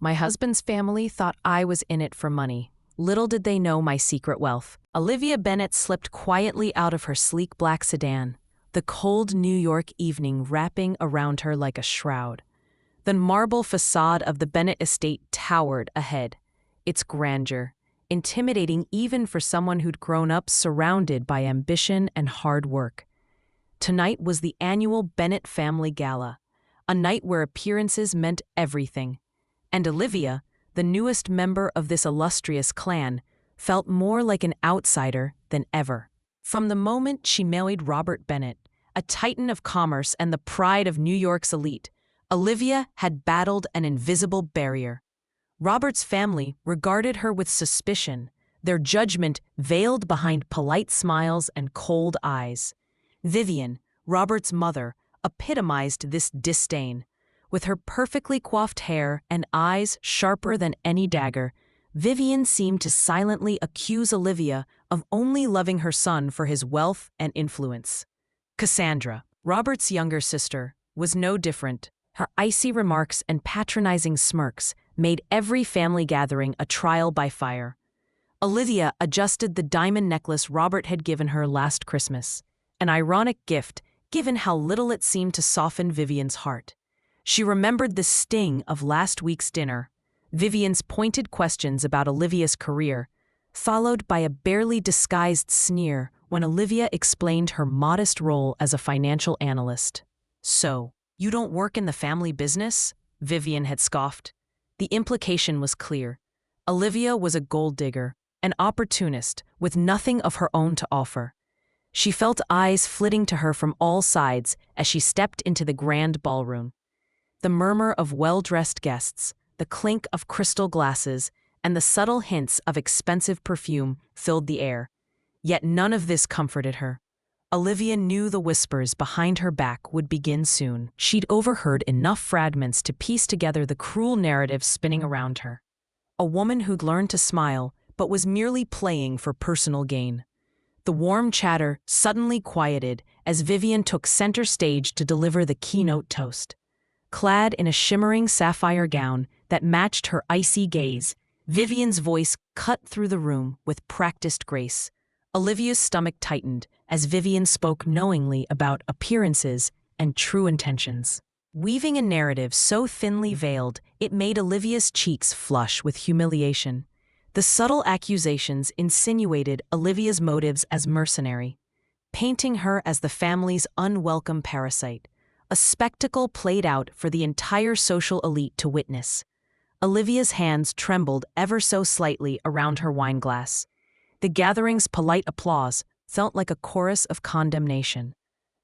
My husband's family thought I was in it for money. Little did they know my secret wealth. Olivia Bennet slipped quietly out of her sleek black sedan, the cold New York evening wrapping around her like a shroud. The marble facade of the Bennet estate towered ahead, its grandeur, intimidating even for someone who'd grown up surrounded by ambition and hard work. Tonight was the annual Bennet Family Gala, a night where appearances meant everything. And Olivia, the newest member of this illustrious clan, felt more like an outsider than ever. From the moment she married Robert Bennet, a titan of commerce and the pride of New York's elite, Olivia had battled an invisible barrier. Robert's family regarded her with suspicion, their judgment veiled behind polite smiles and cold eyes. Vivian, Robert's mother, epitomized this disdain. With her perfectly coiffed hair and eyes sharper than any dagger, Vivian seemed to silently accuse Olivia of only loving her son for his wealth and influence. Cassandra, Robert's younger sister, was no different. Her icy remarks and patronizing smirks made every family gathering a trial by fire. Olivia adjusted the diamond necklace Robert had given her last Christmas, an ironic gift given how little it seemed to soften Vivian's heart. She remembered the sting of last week's dinner, Vivian's pointed questions about Olivia's career, followed by a barely disguised sneer when Olivia explained her modest role as a financial analyst. "So, you don't work in the family business?" Vivian had scoffed. The implication was clear. Olivia was a gold digger, an opportunist with nothing of her own to offer. She felt eyes flitting to her from all sides as she stepped into the grand ballroom. The murmur of well-dressed guests, the clink of crystal glasses, and the subtle hints of expensive perfume filled the air. Yet none of this comforted her. Olivia knew the whispers behind her back would begin soon. She'd overheard enough fragments to piece together the cruel narrative spinning around her. A woman who'd learned to smile, but was merely playing for personal gain. The warm chatter suddenly quieted as Vivian took center stage to deliver the keynote toast. Clad in a shimmering sapphire gown that matched her icy gaze, Vivian's voice cut through the room with practiced grace. Olivia's stomach tightened as Vivian spoke knowingly about appearances and true intentions. Weaving a narrative so thinly veiled, it made Olivia's cheeks flush with humiliation. The subtle accusations insinuated Olivia's motives as mercenary, painting her as the family's unwelcome parasite, a spectacle played out for the entire social elite to witness. Olivia's hands trembled ever so slightly around her wineglass. The gathering's polite applause felt like a chorus of condemnation.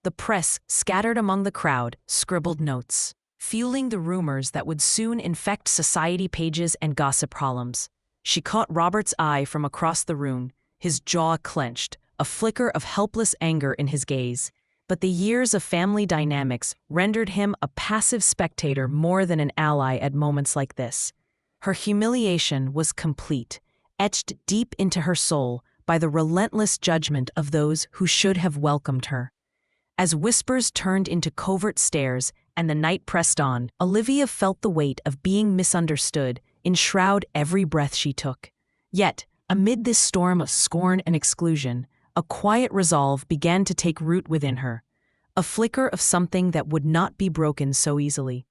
The press, scattered among the crowd, scribbled notes, fueling the rumors that would soon infect society pages and gossip columns. She caught Robert's eye from across the room, his jaw clenched, a flicker of helpless anger in his gaze. But the years of family dynamics rendered him a passive spectator more than an ally at moments like this. Her humiliation was complete, etched deep into her soul by the relentless judgment of those who should have welcomed her. As whispers turned into covert stares and the night pressed on, Olivia felt the weight of being misunderstood enshroud every breath she took. Yet, amid this storm of scorn and exclusion, a quiet resolve began to take root within her, a flicker of something that would not be broken so easily.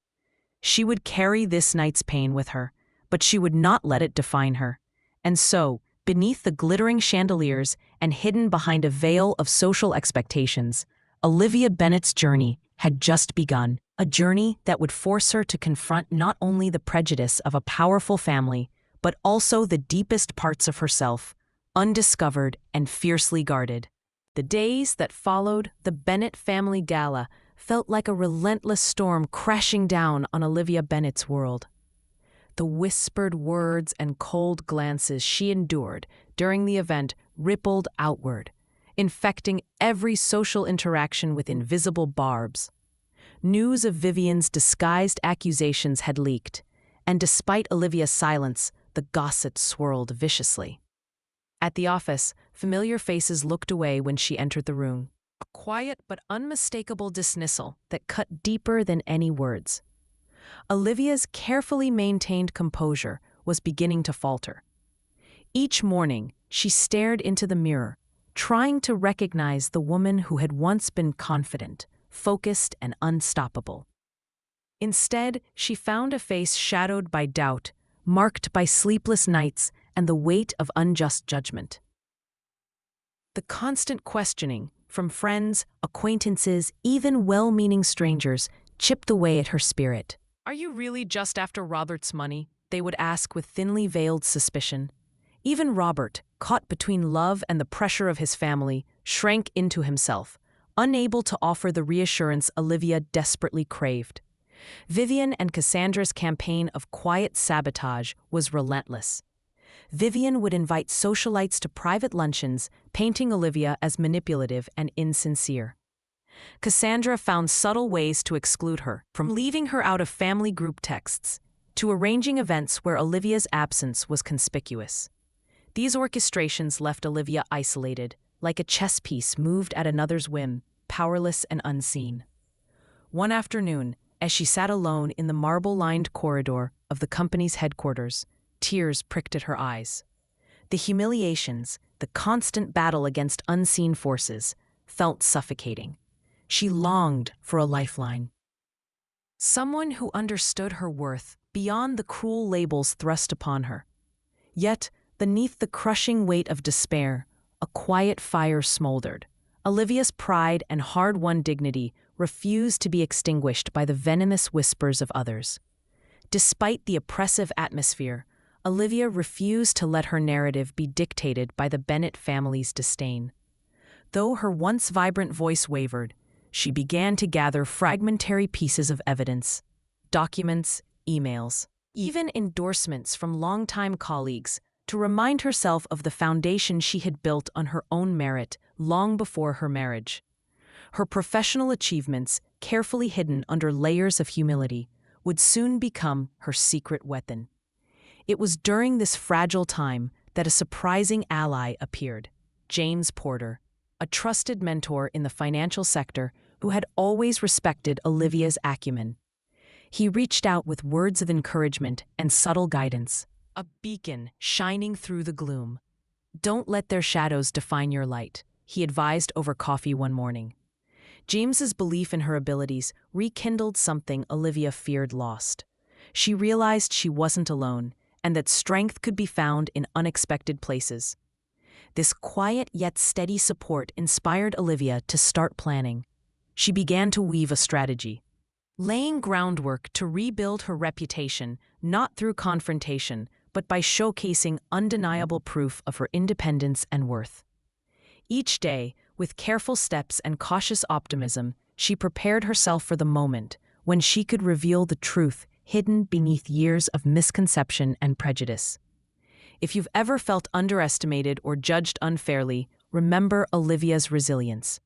She would carry this night's pain with her, but she would not let it define her. And so, beneath the glittering chandeliers and hidden behind a veil of social expectations, Olivia Bennet's journey had just begun, a journey that would force her to confront not only the prejudice of a powerful family, but also the deepest parts of herself, undiscovered and fiercely guarded. The days that followed the Bennet Family Gala felt like a relentless storm crashing down on Olivia Bennet's world. The whispered words and cold glances she endured during the event rippled outward, infecting every social interaction with invisible barbs. News of Vivian's disguised accusations had leaked, and despite Olivia's silence, the gossip swirled viciously. At the office, familiar faces looked away when she entered the room, a quiet but unmistakable dismissal that cut deeper than any words. Olivia's carefully maintained composure was beginning to falter. Each morning, she stared into the mirror, trying to recognize the woman who had once been confident, focused, and unstoppable. Instead, she found a face shadowed by doubt, marked by sleepless nights and the weight of unjust judgment. The constant questioning from friends, acquaintances, even well-meaning strangers chipped away at her spirit. "Are you really just after Robert's money?" they would ask with thinly veiled suspicion. Even Robert, caught between love and the pressure of his family, shrank into himself, unable to offer the reassurance Olivia desperately craved. Vivian and Cassandra's campaign of quiet sabotage was relentless. Vivian would invite socialites to private luncheons, painting Olivia as manipulative and insincere. Cassandra found subtle ways to exclude her, from leaving her out of family group texts to arranging events where Olivia's absence was conspicuous. These orchestrations left Olivia isolated, like a chess piece moved at another's whim, powerless and unseen. One afternoon, as she sat alone in the marble-lined corridor of the company's headquarters, tears pricked at her eyes. The humiliations, the constant battle against unseen forces, felt suffocating. She longed for a lifeline. Someone who understood her worth beyond the cruel labels thrust upon her. Yet, beneath the crushing weight of despair, a quiet fire smoldered. Olivia's pride and hard-won dignity refused to be extinguished by the venomous whispers of others. Despite the oppressive atmosphere, Olivia refused to let her narrative be dictated by the Bennett family's disdain. Though her once vibrant voice wavered, she began to gather fragmentary pieces of evidence, documents, emails, even endorsements from longtime colleagues, to remind herself of the foundation she had built on her own merit long before her marriage. Her professional achievements, carefully hidden under layers of humility, would soon become her secret weapon. It was during this fragile time that a surprising ally appeared, James Porter, a trusted mentor in the financial sector who had always respected Olivia's acumen. He reached out with words of encouragement and subtle guidance, a beacon shining through the gloom. "Don't let their shadows define your light," he advised over coffee one morning. James's belief in her abilities rekindled something Olivia feared lost. She realized she wasn't alone, and that strength could be found in unexpected places. This quiet yet steady support inspired Olivia to start planning. She began to weave a strategy, laying groundwork to rebuild her reputation not through confrontation, but by showcasing undeniable proof of her independence and worth. Each day, with careful steps and cautious optimism, she prepared herself for the moment when she could reveal the truth hidden beneath years of misconception and prejudice. If you've ever felt underestimated or judged unfairly, remember Olivia's resilience.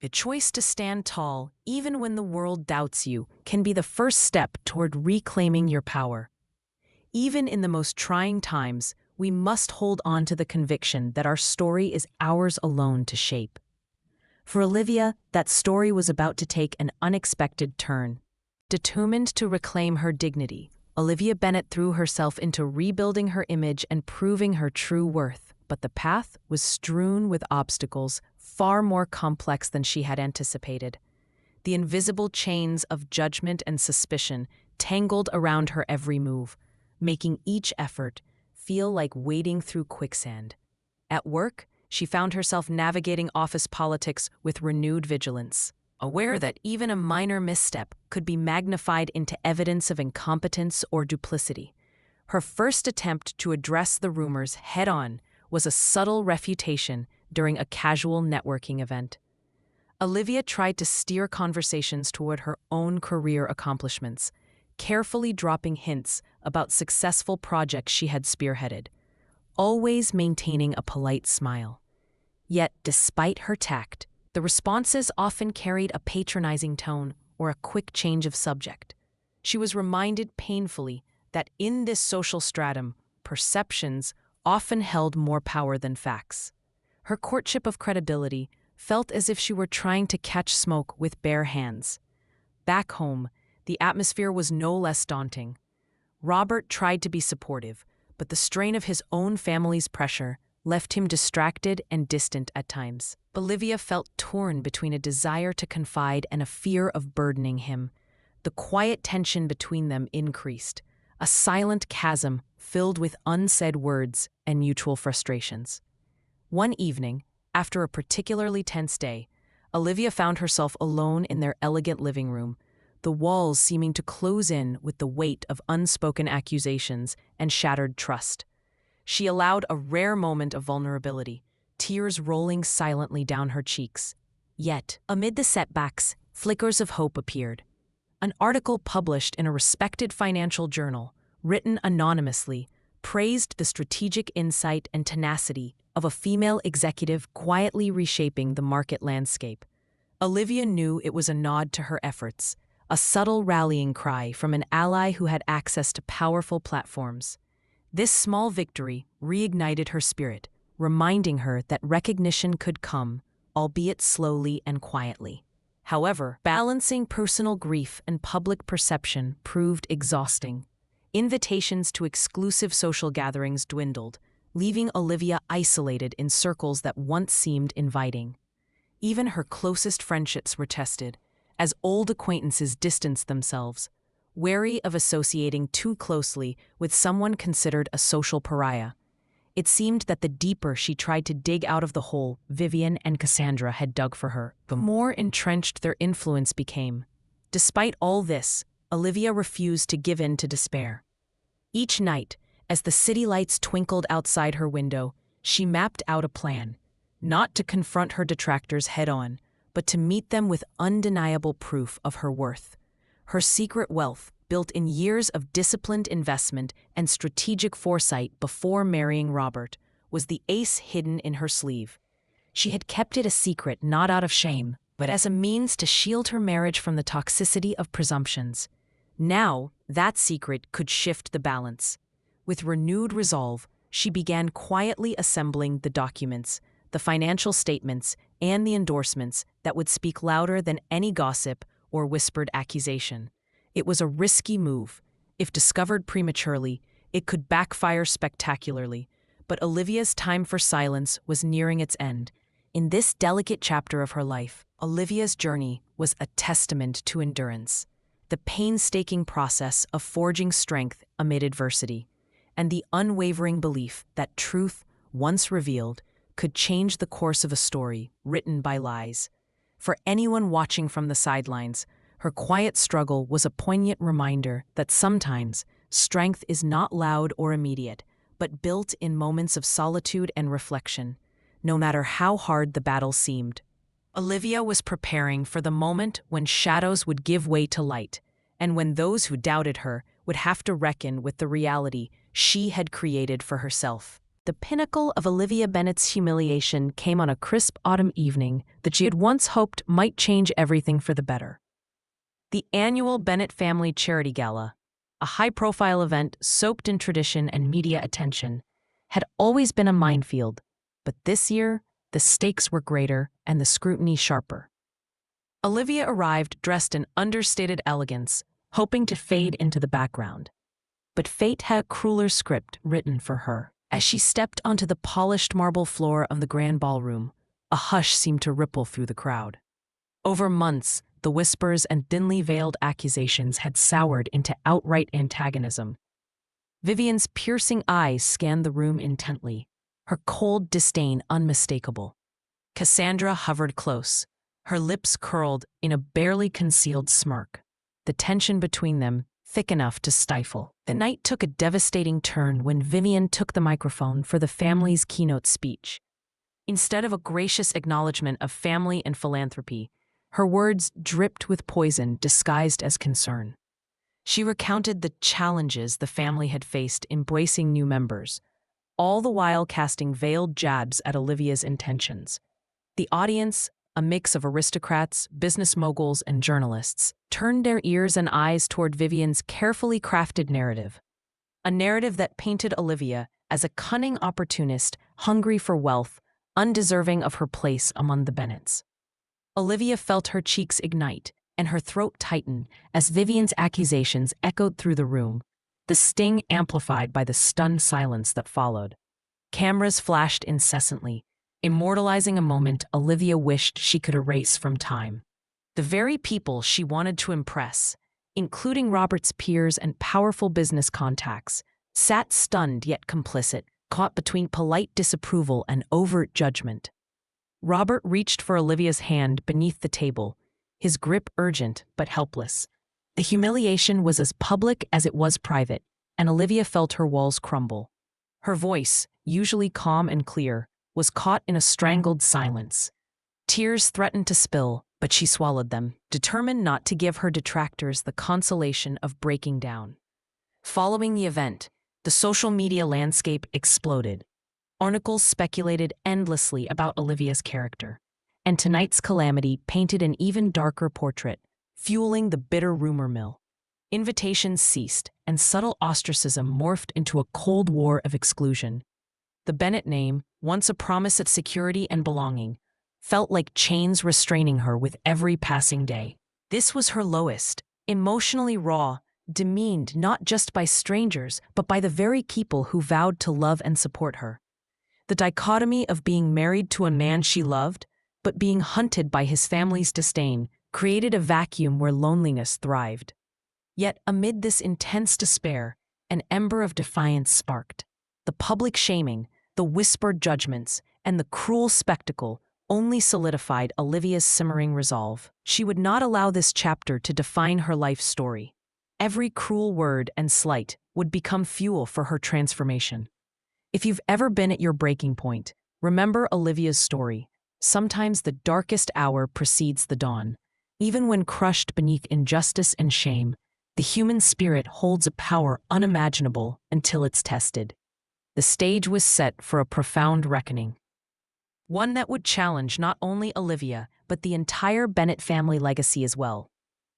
The choice to stand tall, even when the world doubts you, can be the first step toward reclaiming your power. Even in the most trying times, we must hold on to the conviction that our story is ours alone to shape. For Olivia, that story was about to take an unexpected turn. Determined to reclaim her dignity, Olivia Bennett threw herself into rebuilding her image and proving her true worth. But the path was strewn with obstacles far more complex than she had anticipated. The invisible chains of judgment and suspicion tangled around her every move, making each effort feel like wading through quicksand. At work, she found herself navigating office politics with renewed vigilance, aware that even a minor misstep could be magnified into evidence of incompetence or duplicity. Her first attempt to address the rumors head-on was a subtle refutation during a casual networking event. Olivia tried to steer conversations toward her own career accomplishments, carefully dropping hints about successful projects she had spearheaded, always maintaining a polite smile. Yet, despite her tact, the responses often carried a patronizing tone or a quick change of subject. She was reminded painfully that in this social stratum, perceptions often held more power than facts. Her courtship of credibility felt as if she were trying to catch smoke with bare hands. Back home, the atmosphere was no less daunting. Robert tried to be supportive, but the strain of his own family's pressure left him distracted and distant at times. Olivia felt torn between a desire to confide and a fear of burdening him. The quiet tension between them increased, a silent chasm filled with unsaid words and mutual frustrations. One evening, after a particularly tense day, Olivia found herself alone in their elegant living room, the walls seeming to close in with the weight of unspoken accusations and shattered trust. She allowed a rare moment of vulnerability, tears rolling silently down her cheeks. Yet, amid the setbacks, flickers of hope appeared. An article published in a respected financial journal, written anonymously, praised the strategic insight and tenacity of a female executive quietly reshaping the market landscape. Olivia knew it was a nod to her efforts, a subtle rallying cry from an ally who had access to powerful platforms. This small victory reignited her spirit, reminding her that recognition could come, albeit slowly and quietly. However, balancing personal grief and public perception proved exhausting. Invitations to exclusive social gatherings dwindled, leaving Olivia isolated in circles that once seemed inviting. Even her closest friendships were tested, as old acquaintances distanced themselves, wary of associating too closely with someone considered a social pariah. It seemed that the deeper she tried to dig out of the hole Vivian and Cassandra had dug for her, the more entrenched their influence became. Despite all this, Olivia refused to give in to despair. Each night, as the city lights twinkled outside her window, she mapped out a plan, not to confront her detractors head-on, but to meet them with undeniable proof of her worth. Her secret wealth, built in years of disciplined investment and strategic foresight before marrying Robert, was the ace hidden in her sleeve. She had kept it a secret not out of shame, but as a means to shield her marriage from the toxicity of presumptions. Now, that secret could shift the balance. With renewed resolve, she began quietly assembling the documents, the financial statements, and the endorsements that would speak louder than any gossip or whispered accusation. It was a risky move. If discovered prematurely, it could backfire spectacularly, but Olivia's time for silence was nearing its end. In this delicate chapter of her life, Olivia's journey was a testament to endurance, the painstaking process of forging strength amid adversity, and the unwavering belief that truth, once revealed, could change the course of a story written by lies. For anyone watching from the sidelines, her quiet struggle was a poignant reminder that sometimes strength is not loud or immediate, but built in moments of solitude and reflection, no matter how hard the battle seemed. Olivia was preparing for the moment when shadows would give way to light, and when those who doubted her would have to reckon with the reality she had created for herself. The pinnacle of Olivia Bennet's humiliation came on a crisp autumn evening that she had once hoped might change everything for the better. The annual Bennett Family Charity Gala, a high-profile event soaked in tradition and media attention, had always been a minefield, but this year, the stakes were greater and the scrutiny sharper. Olivia arrived dressed in understated elegance, hoping to fade into the background. But fate had a crueler script written for her. As she stepped onto the polished marble floor of the grand ballroom, a hush seemed to ripple through the crowd. Over months, the whispers and thinly veiled accusations had soured into outright antagonism. Vivian's piercing eyes scanned the room intently, her cold disdain unmistakable. Cassandra hovered close, her lips curled in a barely concealed smirk, the tension between them thick enough to stifle. The night took a devastating turn when Vivian took the microphone for the family's keynote speech. Instead of a gracious acknowledgement of family and philanthropy, her words dripped with poison disguised as concern. She recounted the challenges the family had faced embracing new members, all the while casting veiled jabs at Olivia's intentions. The audience, a mix of aristocrats, business moguls, and journalists, turned their ears and eyes toward Vivian's carefully crafted narrative. A narrative that painted Olivia as a cunning opportunist hungry for wealth, undeserving of her place among the Bennets. Olivia felt her cheeks ignite, and her throat tightened as Vivian's accusations echoed through the room, the sting amplified by the stunned silence that followed. Cameras flashed incessantly, immortalizing a moment Olivia wished she could erase from time. The very people she wanted to impress, including Robert's peers and powerful business contacts, sat stunned yet complicit, caught between polite disapproval and overt judgment. Robert reached for Olivia's hand beneath the table, his grip urgent but helpless. The humiliation was as public as it was private, and Olivia felt her walls crumble. Her voice, usually calm and clear, was caught in a strangled silence. Tears threatened to spill, but she swallowed them, determined not to give her detractors the consolation of breaking down. Following the event, the social media landscape exploded. Articles speculated endlessly about Olivia's character, and tonight's calamity painted an even darker portrait, fueling the bitter rumor mill. Invitations ceased, and subtle ostracism morphed into a cold war of exclusion. The Bennett name, once a promise of security and belonging, felt like chains restraining her with every passing day. This was her lowest, emotionally raw, demeaned not just by strangers, but by the very people who vowed to love and support her. The dichotomy of being married to a man she loved, but being hunted by his family's disdain, created a vacuum where loneliness thrived. Yet amid this intense despair, an ember of defiance sparked. The public shaming, the whispered judgments, and the cruel spectacle only solidified Olivia's simmering resolve. She would not allow this chapter to define her life story. Every cruel word and slight would become fuel for her transformation. If you've ever been at your breaking point, remember Olivia's story. Sometimes the darkest hour precedes the dawn. Even when crushed beneath injustice and shame, the human spirit holds a power unimaginable until it's tested. The stage was set for a profound reckoning. One that would challenge not only Olivia, but the entire Bennett family legacy as well.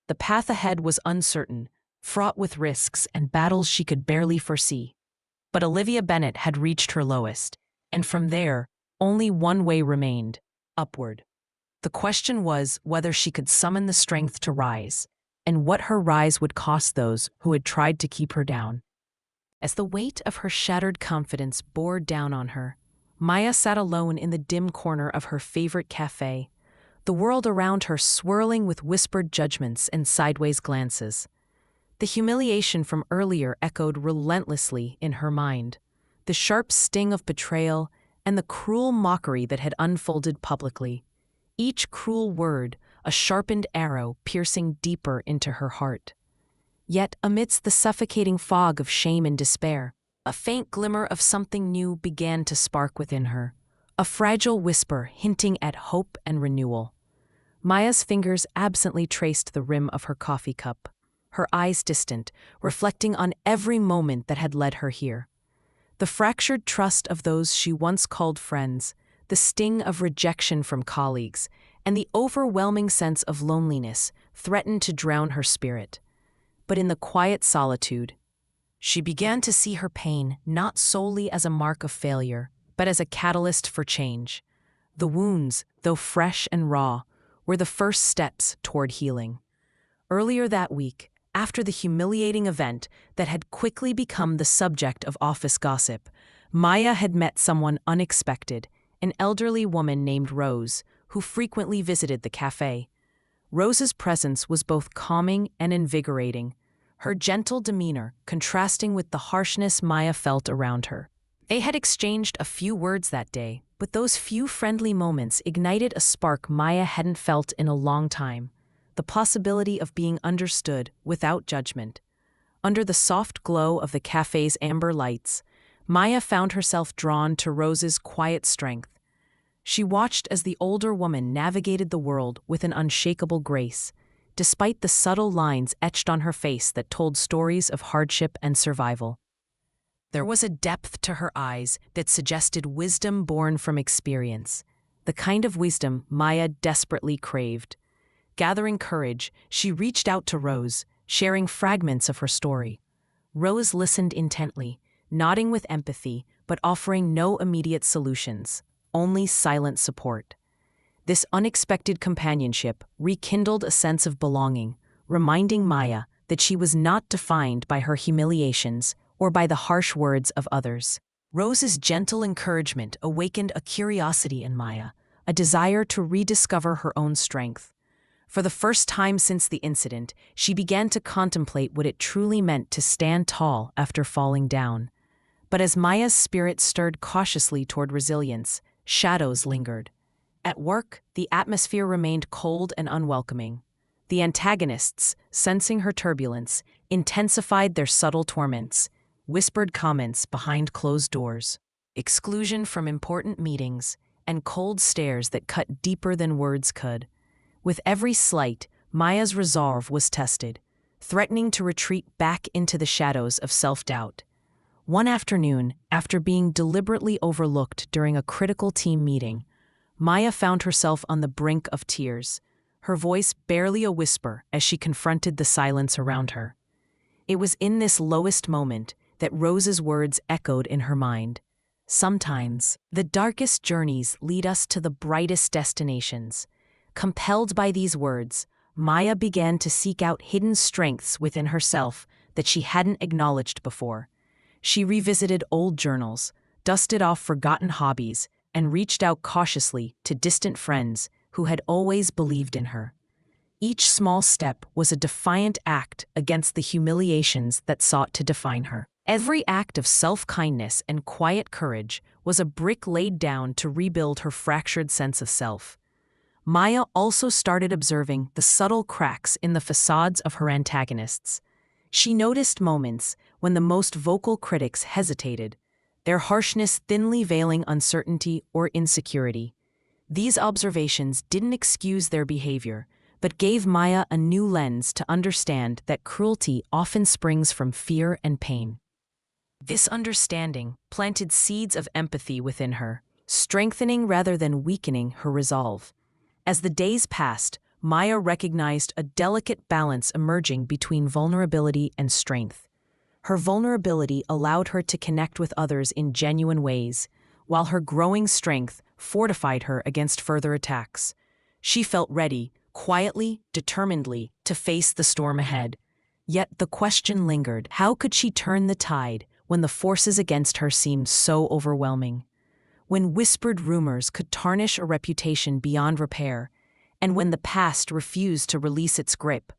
The path ahead was uncertain, fraught with risks and battles she could barely foresee. But Olivia Bennett had reached her lowest, and from there, only one way remained: upward. The question was whether she could summon the strength to rise, and what her rise would cost those who had tried to keep her down. As the weight of her shattered confidence bore down on her, Maya sat alone in the dim corner of her favorite cafe, the world around her swirling with whispered judgments and sideways glances. The humiliation from earlier echoed relentlessly in her mind, the sharp sting of betrayal and the cruel mockery that had unfolded publicly. Each cruel word, a sharpened arrow piercing deeper into her heart. Yet, amidst the suffocating fog of shame and despair, a faint glimmer of something new began to spark within her, a fragile whisper hinting at hope and renewal. Maya's fingers absently traced the rim of her coffee cup, her eyes distant, reflecting on every moment that had led her here. The fractured trust of those she once called friends, the sting of rejection from colleagues, and the overwhelming sense of loneliness threatened to drown her spirit. But in the quiet solitude, she began to see her pain not solely as a mark of failure, but as a catalyst for change. The wounds, though fresh and raw, were the first steps toward healing. Earlier that week, after the humiliating event that had quickly become the subject of office gossip, Maya had met someone unexpected, an elderly woman named Rose, who frequently visited the cafe. Rose's presence was both calming and invigorating, her gentle demeanor contrasting with the harshness Maya felt around her. They had exchanged a few words that day, but those few friendly moments ignited a spark Maya hadn't felt in a long time, the possibility of being understood without judgment. Under the soft glow of the cafe's amber lights, Maya found herself drawn to Rose's quiet strength. She watched as the older woman navigated the world with an unshakable grace, despite the subtle lines etched on her face that told stories of hardship and survival. There was a depth to her eyes that suggested wisdom born from experience, the kind of wisdom Maya desperately craved. Gathering courage, she reached out to Rose, sharing fragments of her story. Rose listened intently, nodding with empathy, but offering no immediate solutions, only silent support. This unexpected companionship rekindled a sense of belonging, reminding Maya that she was not defined by her humiliations or by the harsh words of others. Rose's gentle encouragement awakened a curiosity in Maya, a desire to rediscover her own strength. For the first time since the incident, she began to contemplate what it truly meant to stand tall after falling down. But as Maya's spirit stirred cautiously toward resilience, shadows lingered. At work, the atmosphere remained cold and unwelcoming. The antagonists, sensing her turbulence, intensified their subtle torments, whispered comments behind closed doors, exclusion from important meetings, and cold stares that cut deeper than words could. With every slight, Maya's resolve was tested, threatening to retreat back into the shadows of self-doubt. One afternoon, after being deliberately overlooked during a critical team meeting, Maya found herself on the brink of tears, her voice barely a whisper as she confronted the silence around her. It was in this lowest moment that Rose's words echoed in her mind. Sometimes, the darkest journeys lead us to the brightest destinations. Compelled by these words, Maya began to seek out hidden strengths within herself that she hadn't acknowledged before. She revisited old journals, dusted off forgotten hobbies, and reached out cautiously to distant friends who had always believed in her. Each small step was a defiant act against the humiliations that sought to define her. Every act of self-kindness and quiet courage was a brick laid down to rebuild her fractured sense of self. Maya also started observing the subtle cracks in the facades of her antagonists. She noticed moments when the most vocal critics hesitated, their harshness thinly veiling uncertainty or insecurity. These observations didn't excuse their behavior, but gave Maya a new lens to understand that cruelty often springs from fear and pain. This understanding planted seeds of empathy within her, strengthening rather than weakening her resolve. As the days passed, Maya recognized a delicate balance emerging between vulnerability and strength. Her vulnerability allowed her to connect with others in genuine ways, while her growing strength fortified her against further attacks. She felt ready, quietly, determinedly, to face the storm ahead. Yet the question lingered: how could she turn the tide when the forces against her seemed so overwhelming? When whispered rumors could tarnish a reputation beyond repair, and when the past refused to release its grip?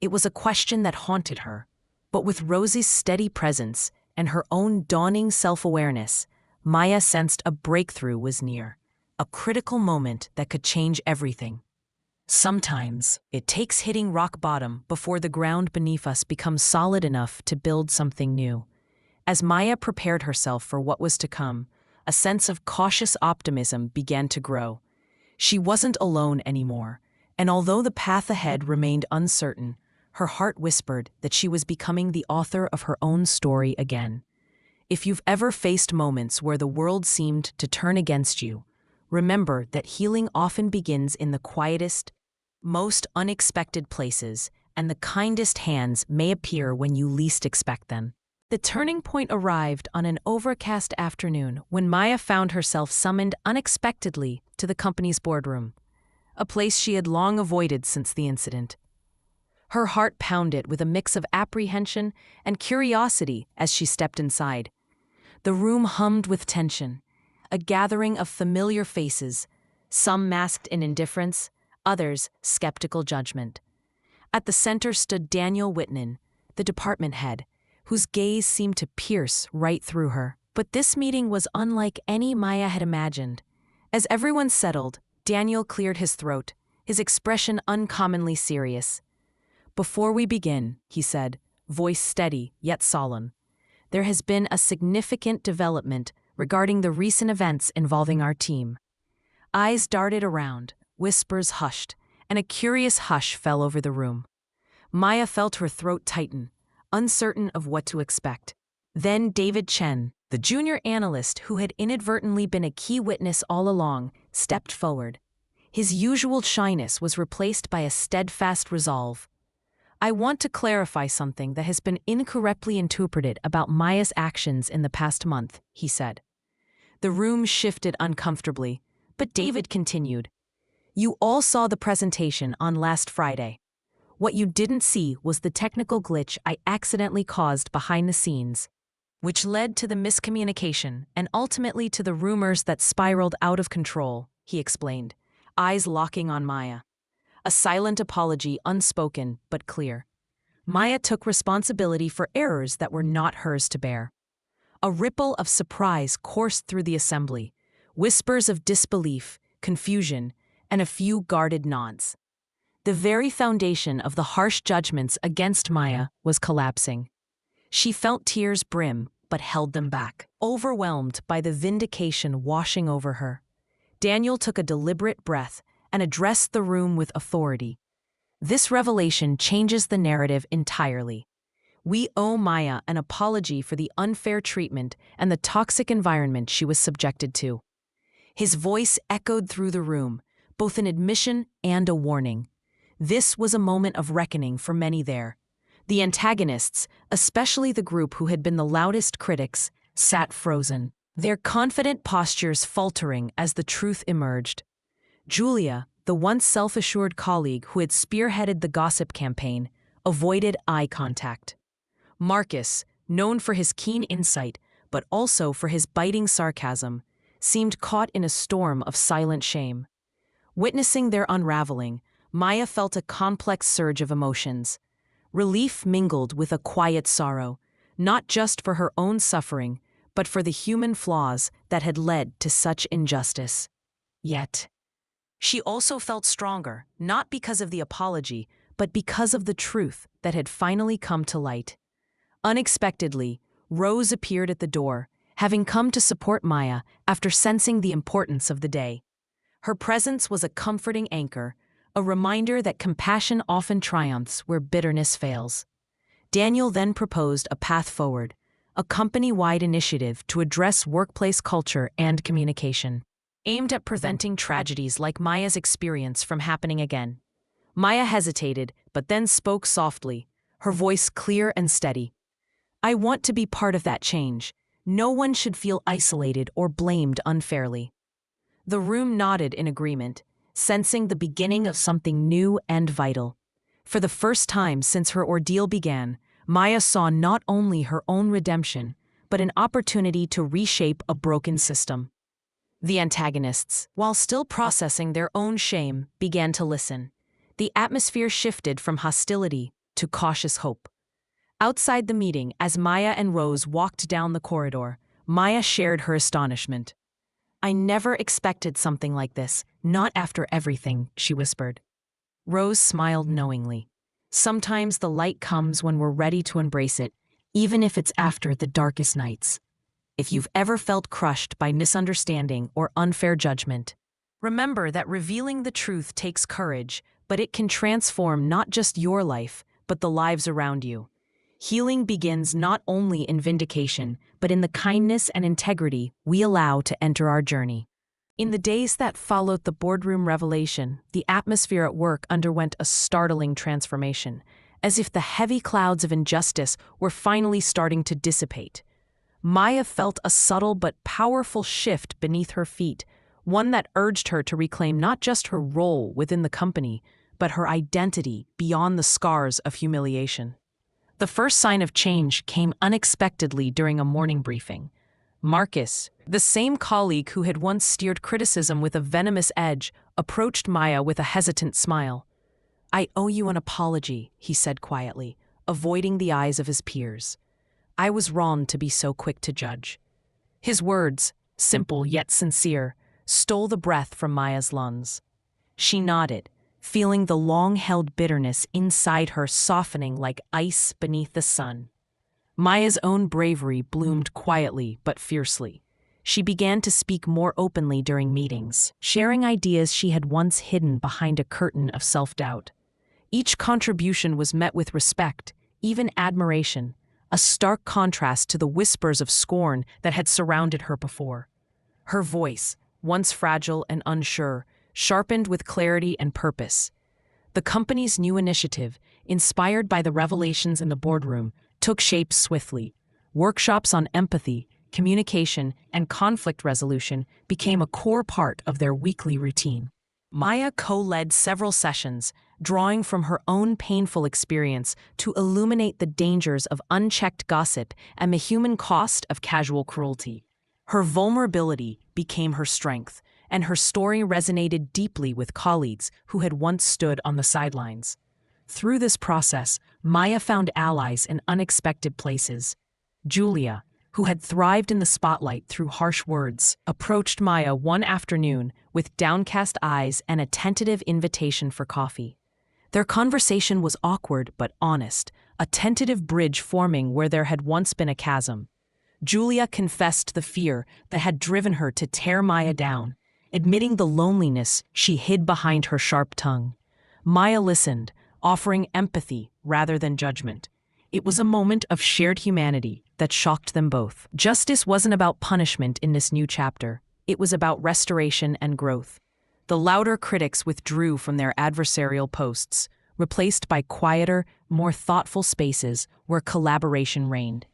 It was a question that haunted her. But with Rosie's steady presence and her own dawning self-awareness, Maya sensed a breakthrough was near, a critical moment that could change everything. Sometimes, it takes hitting rock bottom before the ground beneath us becomes solid enough to build something new. As Maya prepared herself for what was to come, a sense of cautious optimism began to grow. She wasn't alone anymore, and although the path ahead remained uncertain, her heart whispered that she was becoming the author of her own story again. If you've ever faced moments where the world seemed to turn against you, remember that healing often begins in the quietest, most unexpected places, and the kindest hands may appear when you least expect them. The turning point arrived on an overcast afternoon when Maya found herself summoned unexpectedly to the company's boardroom, a place she had long avoided since the incident. Her heart pounded with a mix of apprehension and curiosity as she stepped inside. The room hummed with tension, a gathering of familiar faces, some masked in indifference, others skeptical judgment. At the center stood Daniel Whitman, the department head, whose gaze seemed to pierce right through her. But this meeting was unlike any Maya had imagined. As everyone settled, Daniel cleared his throat, his expression uncommonly serious. "Before we begin," he said, voice steady yet solemn, "there has been a significant development regarding the recent events involving our team." Eyes darted around, whispers hushed, and a curious hush fell over the room. Maya felt her throat tighten, uncertain of what to expect. Then David Chen, the junior analyst who had inadvertently been a key witness all along, stepped forward. His usual shyness was replaced by a steadfast resolve. "I want to clarify something that has been incorrectly interpreted about Maya's actions in the past month," he said. The room shifted uncomfortably, but David continued. You all saw the presentation on last Friday. What you didn't see was the technical glitch I accidentally caused behind the scenes, which led to the miscommunication and ultimately to the rumors that spiraled out of control, he explained, eyes locking on Maya. A silent apology, unspoken but clear. Maya took responsibility for errors that were not hers to bear. A ripple of surprise coursed through the assembly, whispers of disbelief, confusion, and a few guarded nods. The very foundation of the harsh judgments against Maya was collapsing. She felt tears brim, but held them back, overwhelmed by the vindication washing over her. Daniel took a deliberate breath and addressed the room with authority. This revelation changes the narrative entirely. We owe Maya an apology for the unfair treatment and the toxic environment she was subjected to. His voice echoed through the room, both an admission and a warning. This was a moment of reckoning for many there. The antagonists, especially the group who had been the loudest critics, sat frozen, their confident postures faltering as the truth emerged. Julia, the once self-assured colleague who had spearheaded the gossip campaign, avoided eye contact. Marcus, known for his keen insight, but also for his biting sarcasm, seemed caught in a storm of silent shame. Witnessing their unraveling, Maya felt a complex surge of emotions. Relief mingled with a quiet sorrow, not just for her own suffering, but for the human flaws that had led to such injustice. Yet, she also felt stronger, not because of the apology, but because of the truth that had finally come to light. Unexpectedly, Rose appeared at the door, having come to support Maya after sensing the importance of the day. Her presence was a comforting anchor, a reminder that compassion often triumphs where bitterness fails. Daniel then proposed a path forward, a company-wide initiative to address workplace culture and communication, aimed at preventing tragedies like Maya's experience from happening again. Maya hesitated, but then spoke softly, her voice clear and steady. I want to be part of that change. No one should feel isolated or blamed unfairly. The room nodded in agreement, sensing the beginning of something new and vital. For the first time since her ordeal began, Maya saw not only her own redemption, but an opportunity to reshape a broken system. The antagonists, while still processing their own shame, began to listen. The atmosphere shifted from hostility to cautious hope. Outside the meeting, as Maya and Rose walked down the corridor, Maya shared her astonishment. I never expected something like this, not after everything, she whispered. Rose smiled knowingly. Sometimes the light comes when we're ready to embrace it, even if it's after the darkest nights. If you've ever felt crushed by misunderstanding or unfair judgment, remember that revealing the truth takes courage, but it can transform not just your life, but the lives around you. Healing begins not only in vindication, but in the kindness and integrity we allow to enter our journey. In the days that followed the boardroom revelation, the atmosphere at work underwent a startling transformation, as if the heavy clouds of injustice were finally starting to dissipate. Maya felt a subtle but powerful shift beneath her feet, one that urged her to reclaim not just her role within the company, but her identity beyond the scars of humiliation. The first sign of change came unexpectedly during a morning briefing. Marcus, the same colleague who had once steered criticism with a venomous edge, approached Maya with a hesitant smile. I owe you an apology, he said quietly, avoiding the eyes of his peers. I was wrong to be so quick to judge. His words, simple yet sincere, stole the breath from Maya's lungs. She nodded, feeling the long-held bitterness inside her softening like ice beneath the sun. Maya's own bravery bloomed quietly but fiercely. She began to speak more openly during meetings, sharing ideas she had once hidden behind a curtain of self-doubt. Each contribution was met with respect, even admiration, a stark contrast to the whispers of scorn that had surrounded her before. Her voice, once fragile and unsure, sharpened with clarity and purpose. The company's new initiative, inspired by the revelations in the boardroom, took shape swiftly. Workshops on empathy, communication, and conflict resolution became a core part of their weekly routine. Maya co-led several sessions, drawing from her own painful experience to illuminate the dangers of unchecked gossip and the human cost of casual cruelty. Her vulnerability became her strength, and her story resonated deeply with colleagues who had once stood on the sidelines. Through this process, Maya found allies in unexpected places. Julia, who had thrived in the spotlight through harsh words, approached Maya one afternoon with downcast eyes and a tentative invitation for coffee. Their conversation was awkward but honest, a tentative bridge forming where there had once been a chasm. Julia confessed the fear that had driven her to tear Maya down, admitting the loneliness she hid behind her sharp tongue. Maya listened, offering empathy rather than judgment. It was a moment of shared humanity that shocked them both. Justice wasn't about punishment in this new chapter. It was about restoration and growth. The louder critics withdrew from their adversarial posts, replaced by quieter, more thoughtful spaces where collaboration reigned.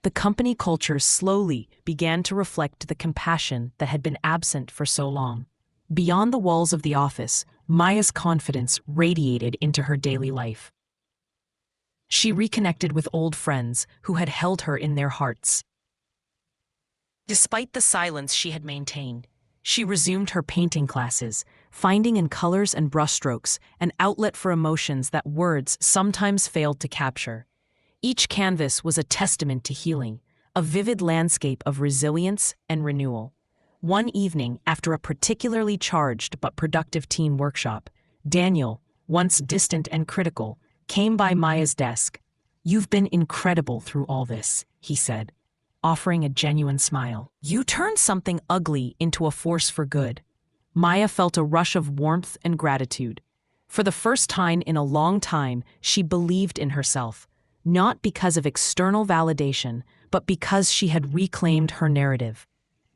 The company culture slowly began to reflect the compassion that had been absent for so long. Beyond the walls of the office, Maya's confidence radiated into her daily life. She reconnected with old friends who had held her in their hearts. Despite the silence she had maintained, she resumed her painting classes, finding in colors and brushstrokes an outlet for emotions that words sometimes failed to capture. Each canvas was a testament to healing, a vivid landscape of resilience and renewal. One evening, after a particularly charged but productive teen workshop, Daniel, once distant and critical, came by Maya's desk. "You've been incredible through all this," he said, offering a genuine smile. "You turned something ugly into a force for good." Maya felt a rush of warmth and gratitude. For the first time in a long time, she believed in herself, not because of external validation, but because she had reclaimed her narrative.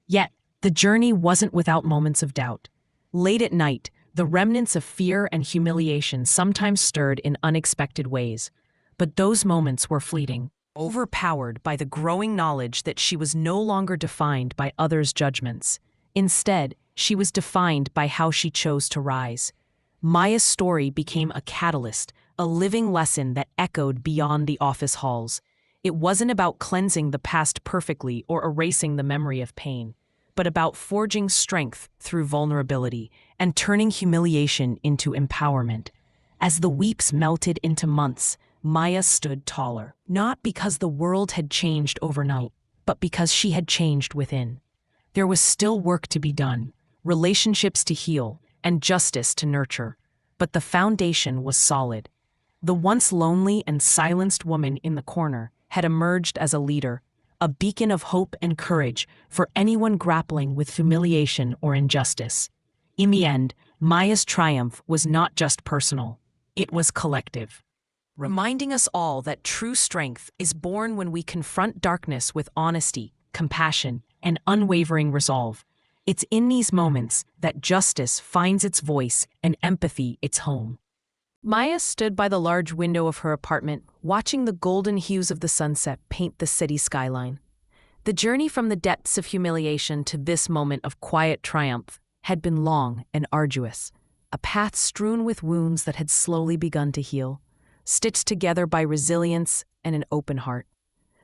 Yet, the journey wasn't without moments of doubt. Late at night, the remnants of fear and humiliation sometimes stirred in unexpected ways, but those moments were fleeting, overpowered by the growing knowledge that she was no longer defined by others' judgments. Instead, she was defined by how she chose to rise. Maya's story became a catalyst, a living lesson that echoed beyond the office halls. It wasn't about cleansing the past perfectly or erasing the memory of pain, but about forging strength through vulnerability and turning humiliation into empowerment. As the weeks melted into months, Maya stood taller, not because the world had changed overnight, but because she had changed within. There was still work to be done, relationships to heal, and justice to nurture, but the foundation was solid. The once lonely and silenced woman in the corner had emerged as a leader, a beacon of hope and courage for anyone grappling with humiliation or injustice. In the end, Maya's triumph was not just personal, it was collective, reminding us all that true strength is born when we confront darkness with honesty, compassion, and unwavering resolve. It's in these moments that justice finds its voice and empathy its home. Maya stood by the large window of her apartment, watching the golden hues of the sunset paint the city skyline. The journey from the depths of humiliation to this moment of quiet triumph had been long and arduous, a path strewn with wounds that had slowly begun to heal, stitched together by resilience and an open heart.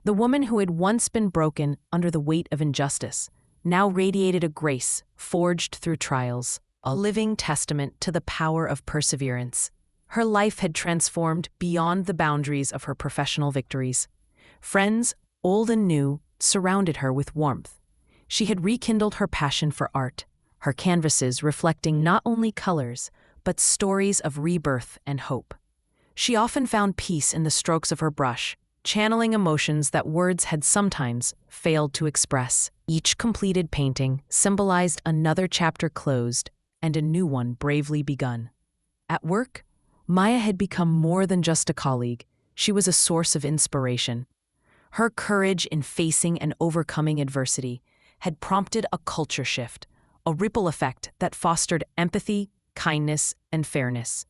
The woman who had once been broken under the weight of injustice now radiated a grace forged through trials, a living testament to the power of perseverance. Her life had transformed beyond the boundaries of her professional victories. Friends, old and new, surrounded her with warmth. She had rekindled her passion for art, her canvases reflecting not only colors, but stories of rebirth and hope. She often found peace in the strokes of her brush, channeling emotions that words had sometimes failed to express. Each completed painting symbolized another chapter closed and a new one bravely begun. At work, Maya had become more than just a colleague. She was a source of inspiration. Her courage in facing and overcoming adversity had prompted a culture shift, a ripple effect that fostered empathy, kindness, and fairness.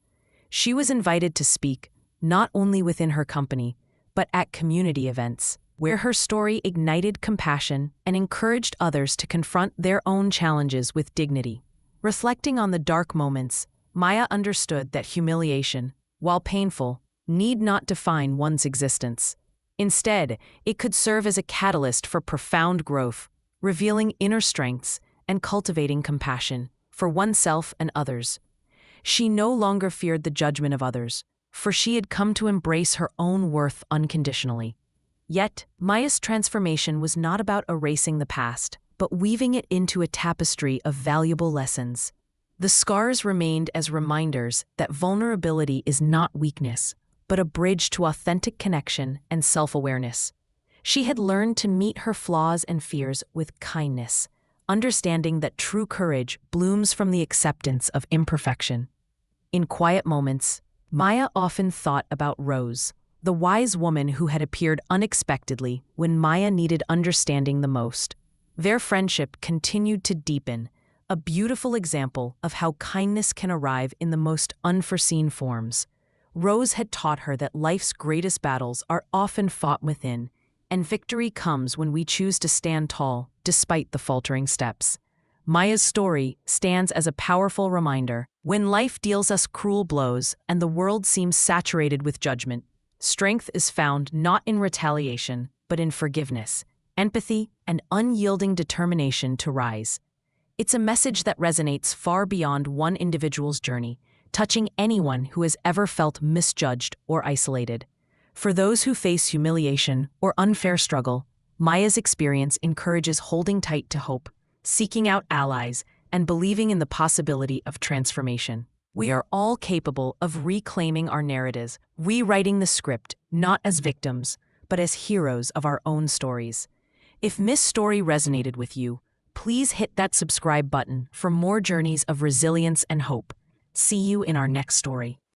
She was invited to speak, not only within her company, but at community events, where her story ignited compassion and encouraged others to confront their own challenges with dignity. Reflecting on the dark moments, Maya understood that humiliation, while painful, need not define one's existence. Instead, it could serve as a catalyst for profound growth, revealing inner strengths and cultivating compassion for oneself and others. She no longer feared the judgment of others, for she had come to embrace her own worth unconditionally. Yet, Maya's transformation was not about erasing the past, but weaving it into a tapestry of valuable lessons. The scars remained as reminders that vulnerability is not weakness, but a bridge to authentic connection and self-awareness. She had learned to meet her flaws and fears with kindness, understanding that true courage blooms from the acceptance of imperfection. In quiet moments, Maya often thought about Rose, the wise woman who had appeared unexpectedly when Maya needed understanding the most. Their friendship continued to deepen, a beautiful example of how kindness can arrive in the most unforeseen forms. Rose had taught her that life's greatest battles are often fought within, and victory comes when we choose to stand tall, despite the faltering steps. Maya's story stands as a powerful reminder: when life deals us cruel blows and the world seems saturated with judgment, strength is found not in retaliation, but in forgiveness, empathy, and unyielding determination to rise. It's a message that resonates far beyond one individual's journey, touching anyone who has ever felt misjudged or isolated. For those who face humiliation or unfair struggle, Maya's experience encourages holding tight to hope, seeking out allies, and believing in the possibility of transformation. We are all capable of reclaiming our narratives, rewriting the script, not as victims, but as heroes of our own stories. If this story resonated with you, please hit that subscribe button for more journeys of resilience and hope. See you in our next story.